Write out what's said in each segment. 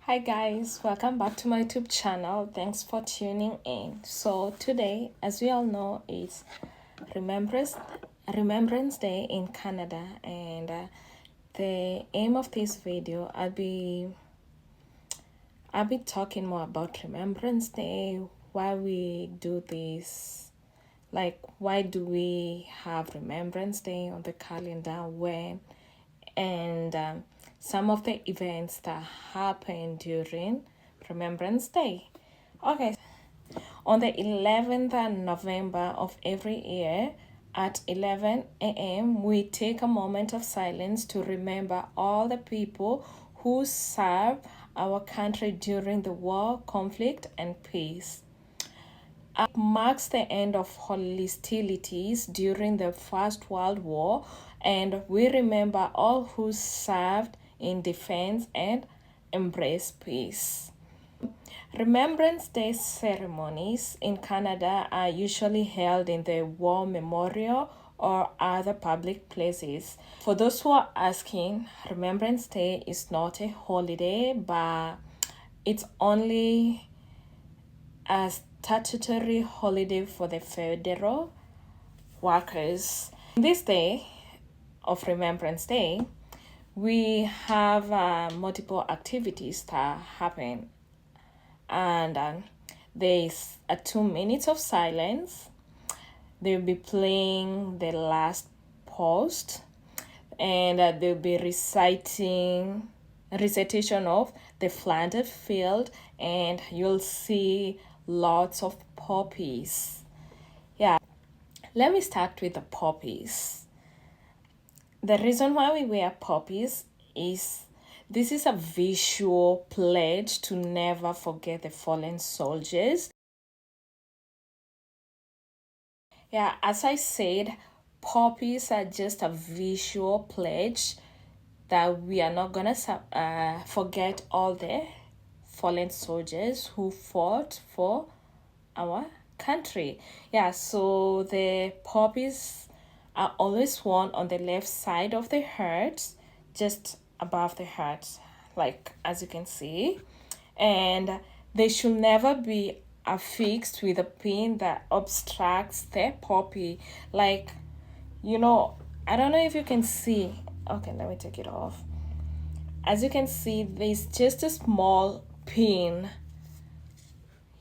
Hi guys, welcome back to my YouTube channel. Thanks for tuning in. So today, as we all know, is Remembrance Remembrance Day in Canada, and the aim of this video, I'll be talking more about Remembrance Day, why we do this, like why do we have Remembrance Day on the calendar, when, and some of the events that happen during Remembrance Day. Okay, on the 11th of November of every year at 11 a.m., we take a moment of silence to remember all the people who served our country during the war, conflict, and peace. It marks the end of hostilities during the First World War, and we remember all who served in defense and embraced peace. Remembrance Day ceremonies in Canada are usually held in the War Memorial or other public places. For those who are asking, Remembrance Day is not a holiday, but it's only a statutory holiday for the federal workers. This day of Remembrance Day, we have multiple activities that happen, and there's 2 minutes of silence. They'll be playing the last post, and they'll be recitation of the Flanders field, and you'll see lots of poppies. Yeah, let me start with the poppies. The reason why we wear poppies is this is a visual pledge to never forget the fallen soldiers. Yeah, as I said, poppies are just a visual pledge that we are not gonna forget all the fallen soldiers who fought for our country. Yeah, so the poppies are always worn on the left side of the heart, just above the heart, like as you can see, and they should never be affixed with a pin that obstructs the poppy. Like, I don't know if you can see. Okay, let me take it off. As you can see, there's just a small pin.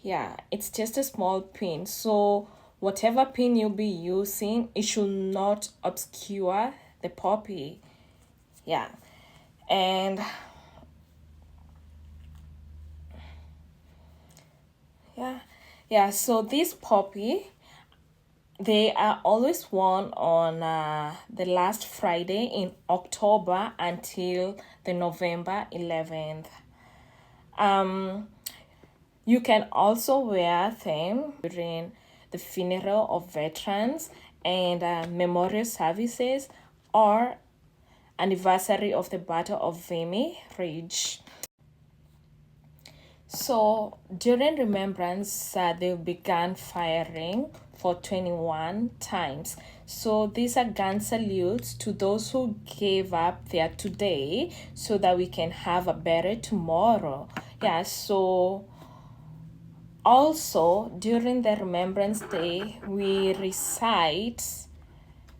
Yeah, it's just a small pin. So whatever pin you'll be using, it should not obscure the poppy. Yeah, and so this poppy, they are always worn on the last Friday in October until the November 11th. You can also wear them during the funeral of veterans and memorial services or anniversary of the Battle of Vimy Ridge. So during Remembrance, they began firing for 21 times. So these are gun salutes to those who gave up their today so that we can have a better tomorrow. Yeah, so also during the Remembrance Day, we recite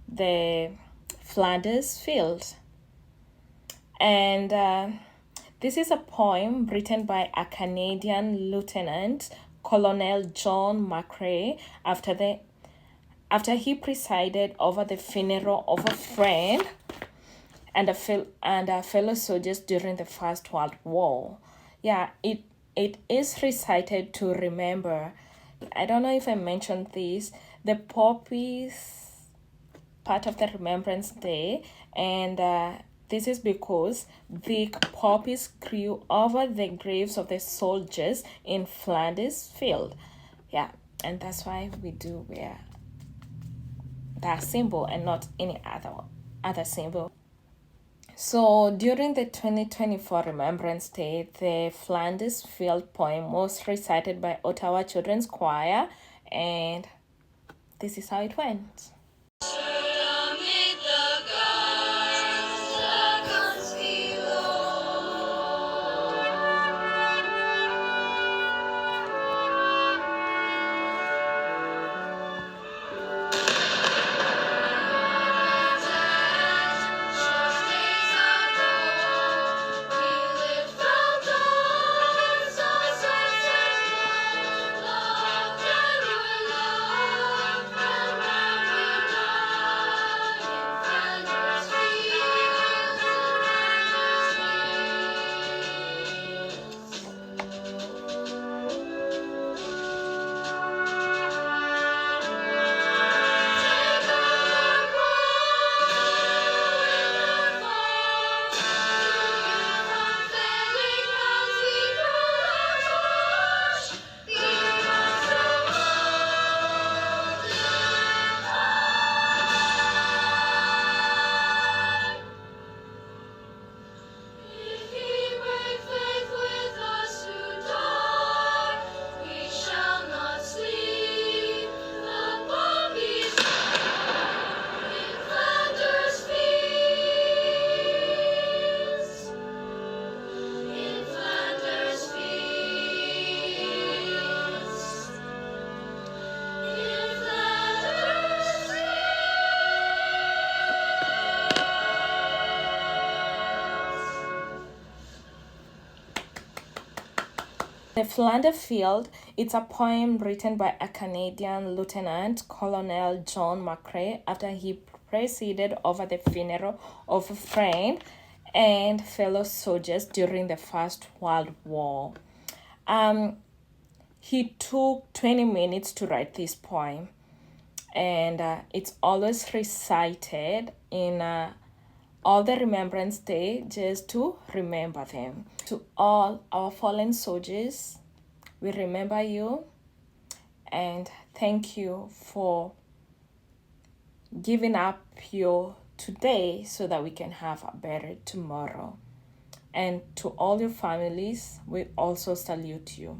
the Flanders field. And this is a poem written by a Canadian Lieutenant Colonel John McCrae after he presided over the funeral of a friend and a fellow soldiers during the First World War. Yeah, it is recited to remember. I don't know if I mentioned this. The poppies part of the Remembrance Day, and this is because the poppies grew over the graves of the soldiers in Flanders field. Yeah, and that's why we do wear that symbol and not any other symbol. So during the 2024 Remembrance Day, the Flanders field poem was recited by Ottawa Children's Choir, and this is how it went. The Flanders Field, it's a poem written by a Canadian Lieutenant Colonel John McCrae after he presided over the funeral of a friend and fellow soldiers during the First World War. He took 20 minutes to write this poem, and it's always recited in all the Remembrance Day just to remember them. To all our fallen soldiers, we remember you and thank you for giving up your today so that we can have a better tomorrow. And to all your families, we also salute you.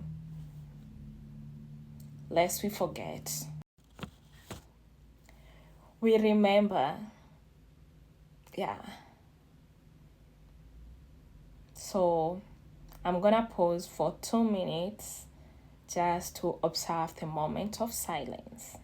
Lest we forget. We remember. Yeah. So I'm gonna pause for 2 minutes just to observe the moment of silence.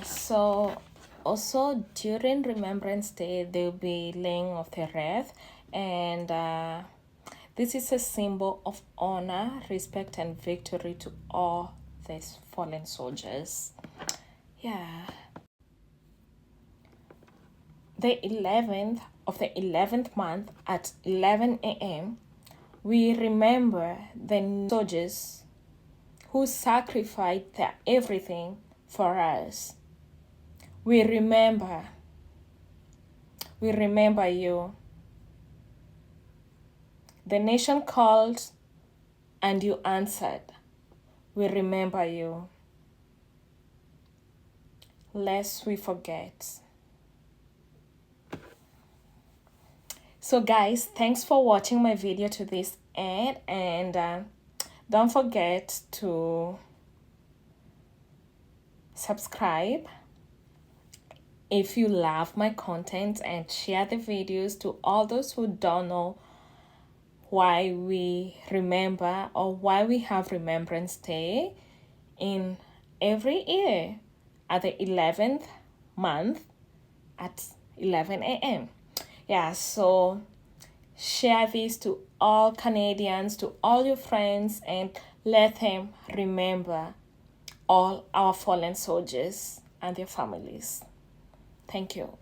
So also during Remembrance Day, there will be laying of the wreath, and this is a symbol of honor, respect, and victory to all these fallen soldiers. Yeah. The 11th of the 11th month at 11 a.m., we remember the soldiers who sacrificed their everything for us. We remember you. The nation called and you answered. We remember you. Lest we forget. So guys, thanks for watching my video to this end, and don't forget to subscribe if you love my content and share the videos to all those who don't know why we remember or why we have Remembrance Day in every year at the 11th month at 11 a.m. Yeah, so share this to all Canadians, to all your friends, and let them remember all our fallen soldiers and their families. Thank you.